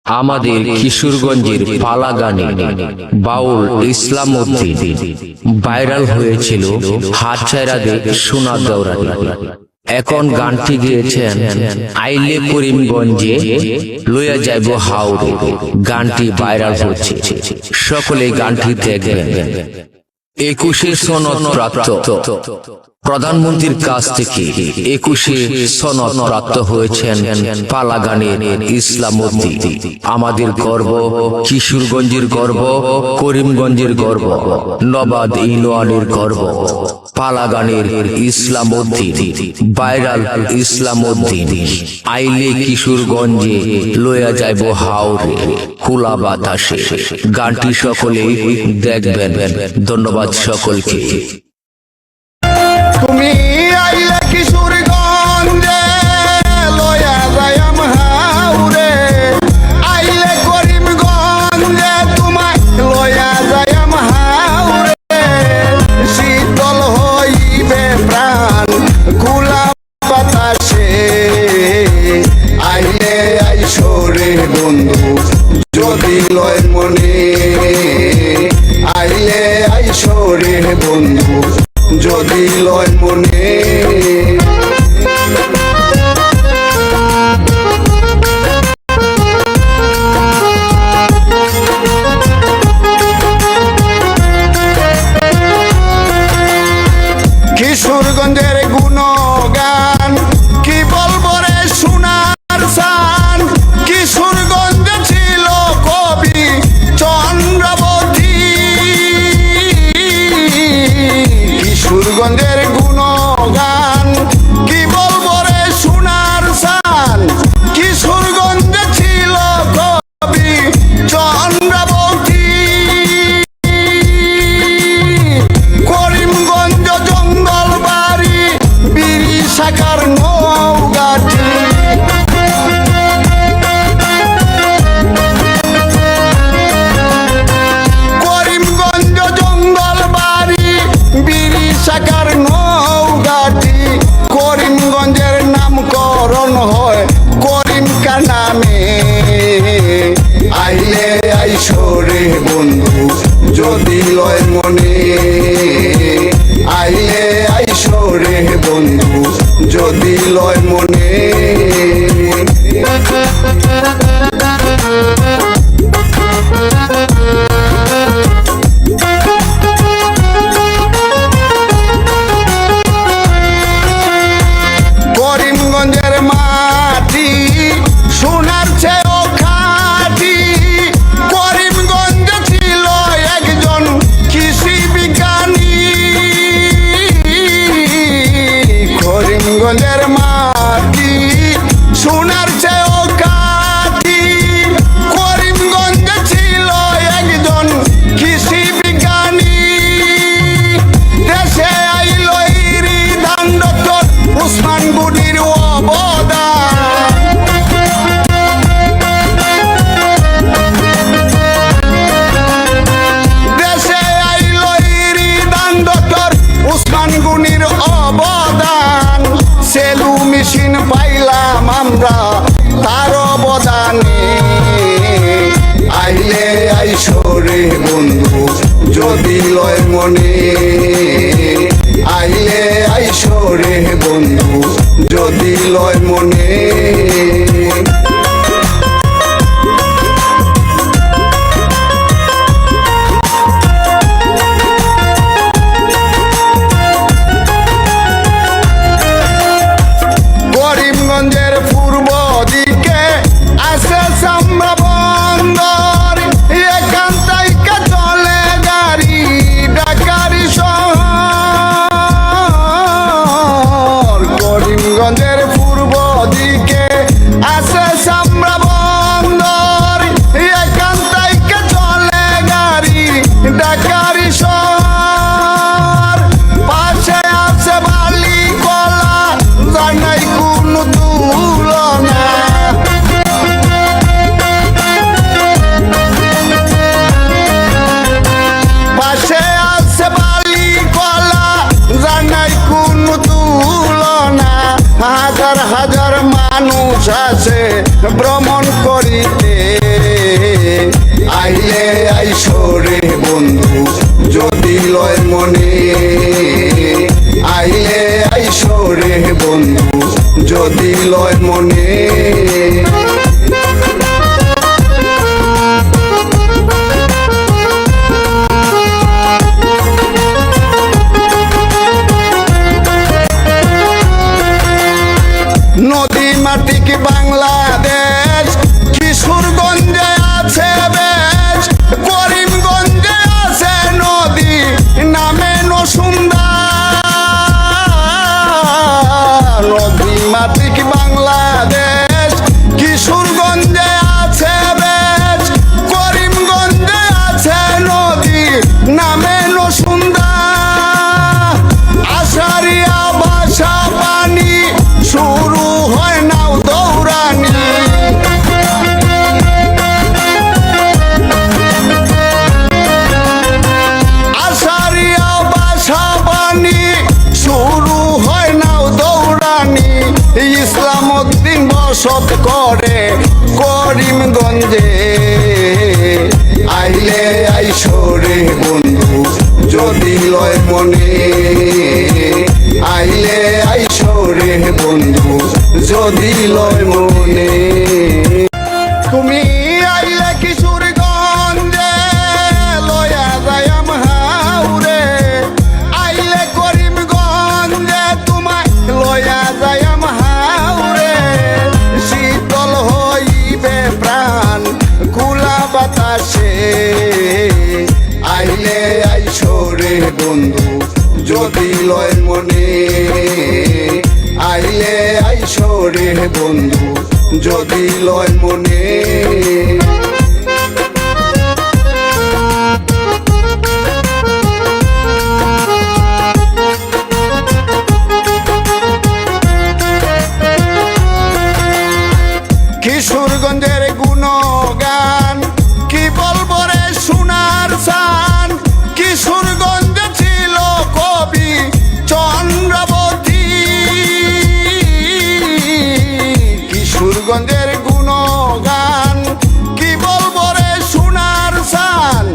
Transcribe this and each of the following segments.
আমাদের কিশোরগঞ্জের পালাগানে বাউল ইসলাম উদ্দিন ভাইরাল হয়েছিল হাতছাড়াদের সোনার দৌড়ানি। এখন গানটি গেয়েছেন আইলে করিমগঞ্জে লইয়া যাইব হাওড়ে। গানটি ভাইরাল হচ্ছে, সকলে গানটি দেখবেন। 21 সনদ প্রাপ্ত প্রধানমন্ত্রীর কাছ থেকে 21 সনদ প্রাপ্ত হয়েছেন পালাগানের ইসলাম উদ্দিন। আমাদের গর্ব, কিশোরগঞ্জের গর্ব, করিমগঞ্জের গর্ব, নবাদ ইউনিয়নের গর্ব। পালাগানের ইসলাম উদ্দিন, ভাইরাল ইসলাম উদ্দিন আইলে কিশোরগঞ্জে লইয়া যাইব হাওড়ে খোলা বাতাসে। গানটি সকলেই দেখবেন। ধন্যবাদ সকলকে। তুমি আইলে কিশোরগঞ্জে লয়া যাইম হাওরে, আইলে করিমগঞ্জে তোমায় লয়া যাইম হাওরে। শীতল হইবে প্রাণ খোলা বাতাসে, আইলে আইসরে বন্ধু যদি লয় মনে, আইলে আইসরে বন্ধু যদি লয় মনে। কিশোরগঞ্জের গুণগান কি বলবো রে সোনার শান। কিশোরগঞ্জ ছিল কবি চন্দ্রবতী, কিশোরগঞ্জের গুণগান কি বলবো রে সোনার শান। কিশোরগঞ্জ ছিল কবি চন্দ্রবতী, করিমগঞ্জ জঙ্গল বাড়ি বিড়ি শাখার নৌগাটি। করিমগঞ্জ জঙ্গল বাড়ি বিড়ি শাখার নৌগাটি। করিমগঞ্জের নামকরণ হয় করিমকা নামে, আইলে আইসরে বন্ধু যদি লয় মনে, আইলে আইসরে বন্ধু যদি লয় মনে। করিমগঞ্জের মাটি সোনার চেয়েও খাঁটি। করিমগঞ্জ ছিল একজন কৃষি বিজ্ঞানী, করিমগঞ্জের মাটি সোনার চেয়েও খাঁটি। করিমগঞ্জ ছিল একজন কৃষি বিজ্ঞানী, দেশে আইল ইরি ধান ডক্টর উসমান গুনির অবদান। দেশে আইল ইরি ধান ডক্টর উসমান গুনির অবদান। সেলু মেশিন পাইলাম আমরা তার অবদানে, আইলে আইসরে বন্ধু যদি লয় মনে, আইলে আইসরে বন্ধু যদি লয় মনে। করিমগঞ্জের পূর্ব দিকে আছে চামড়া বন্দর, এখান থেকে চলে গাড়ি ঢাকারি শহর। করিমগঞ্জের পূর্ব দিকে আছে চামড়া বন্দর, এখান থেকে চলে গাড়ি ঢাকারি শহর। পাশে আছে বালি কলা, জানাই কোনো তুলনা। পাশে আছে বালি কলা, জানাই কোনো তুলনা। হাজার হাজার মানুষ আছে ভ্রমণ করিতে, আইসো রে বন্ধু যদি লয় মনে, আইলে আইসো রে বন্ধু যদি লয় মনে। নদী মাটিক বাংলাদেশ কিশোরগঞ্জে আছে বেশ, করিমগঞ্জে আছে নদী নামে নসুন্দর। নদী মাটিক বাংলাদেশ কিশোরগঞ্জে আছে বেশ, করিমগঞ্জে আছে নদী নামে নসুন্দর। আষাঢ়িয়া ভাষা পানি শুরু হয় নাও দৌড়ানি, আষাঢ়িয়া ভাষা পানি শুরু হয় নাও দৌড়ানি। ইসলাম উদ্দিন বসত করে করিমগঞ্জে, আইলে আইসো রে বন্ধু যদি লয় মনে, আইলে আইসো রে বন্ধু যদি লয় মনে। তুমি আইলে কিশোরগঞ্জে লয়া যায়াম হাউরে, আইলে করিমগঞ্জে তোমায় লয়া যায়াম হাউরে। শীতল হইবে প্রাণ খোলা বাতাসে, আইলে আইসো রে বন্ধু যদি লয় মনে, আইলে আইসো রে বন্ধু যদি লয় মনে। কিশোরগঞ্জের গুণগান কি বলবো রে সোনার সান, কিশোরগঞ্জ ছিল কবি চন্দ্রবতী। কিশোরগঞ্জের গুণগান কি বলবো রে সোনার সান,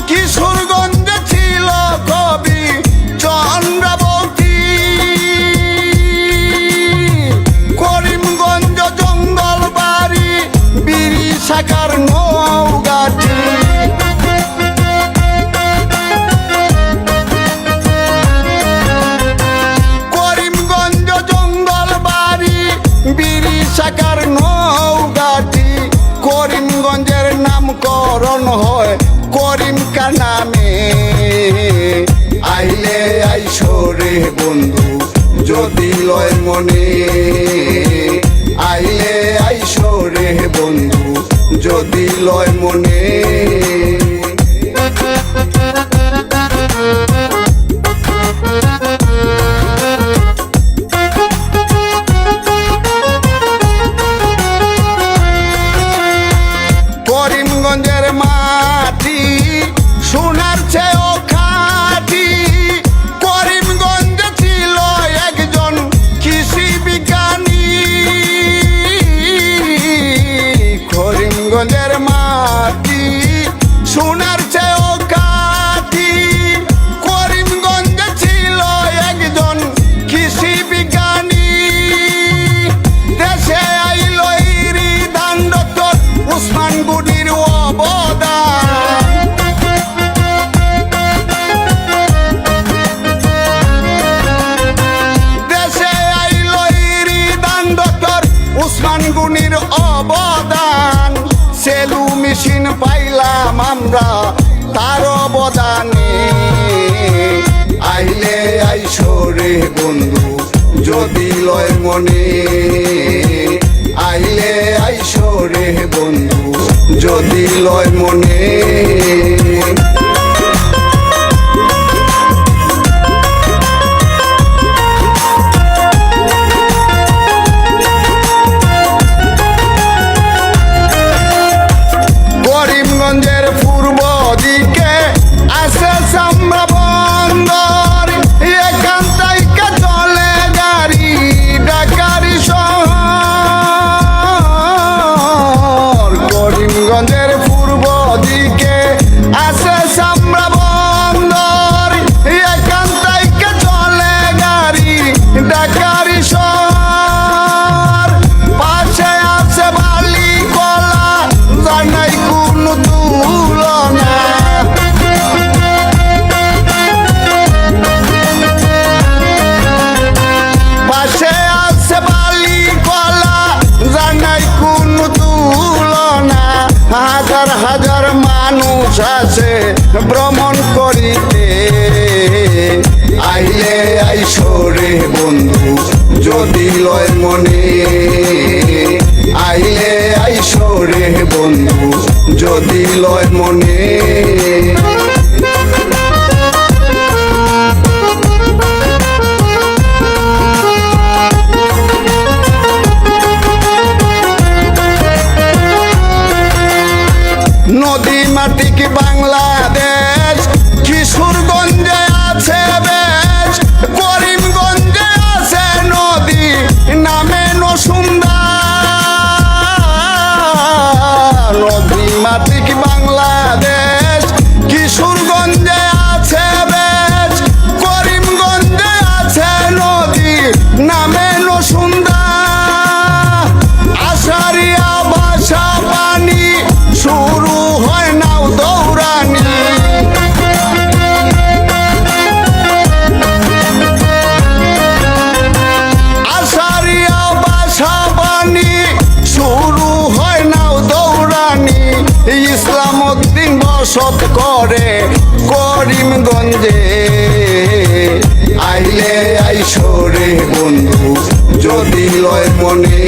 কিশোরগঞ্জ ছিল কবি চন্দ্রবতী। করিমগঞ্জ জঙ্গল বাড়ি বিড়ি শাখার নৌগাটি, করিমগঞ্জ জঙ্গল বাড়ি বিড়ি শাখার নৌগাটি। করিমগঞ্জের নামকরণ হয় করিমকা নামে, আইলে আইসো রে বন্ধু যদি লয় মনে, আইলে আইসো রে বন্ধু যদি লয় মনে। করিমগঞ্জের মাটি সোনার চেয়েও খাঁটি, করিমগঞ্জে ছিল একজন কৃষি বিজ্ঞানী। করিমগঞ্জের মাটি সোনার চেয়েও খাঁটি, করিমগঞ্জে ছিল একজন কৃষি বিজ্ঞানী। দেশে আইল ইরি ধান ডক্টর উসমান গনির অবদান, দেশে আইল ইরি ধান ডক্টর উসমান গনির অবদান। সেলু মেশিন পাইলাম আমরা তার অবদানে, আইলে আইসো রে বন্ধু যদি লয় মনে, আইলে আইসো রে বন্ধু যদি লয় মনে। করিমগঞ্জের পূর্ব দিকে আছে চামড়া বন্দর, এখান থেকে চলে গাড়ি ঢাকারি শহর। করিমগঞ্জের পূর্ব দিকে আসে ভ্রমণ করিতে। আইলে আইসরে বন্ধু যদি লয় মনে, আইলে আইসরে বন্ধু যদি লয় মনে। নদী মাটিক বাংলাদেশ, কিশোরগঞ্জে আছে বেশ, করিমগঞ্জে আছে নদী নামে নসুন্দর। নদী মাটিক বাংলাদেশ, কিশোরগঞ্জে আছে বেশ, করিমগঞ্জে আছে নদী নামে নসুন্দর। আষাঢ়িয়া ভাষা পানি শুরু হয় নাও দৌড়ানি। আষাঢ়িয়া ভাষা পানি শুরু হয় নাও দৌড়ানি। ইসলাম উদ্দিন বসত করে করিমগঞ্জে। আইলে আইসরে বন্ধু যদি লয় মনে,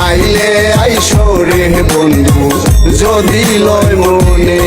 আইলে আইসরে বন্ধু যদি লয় মনে।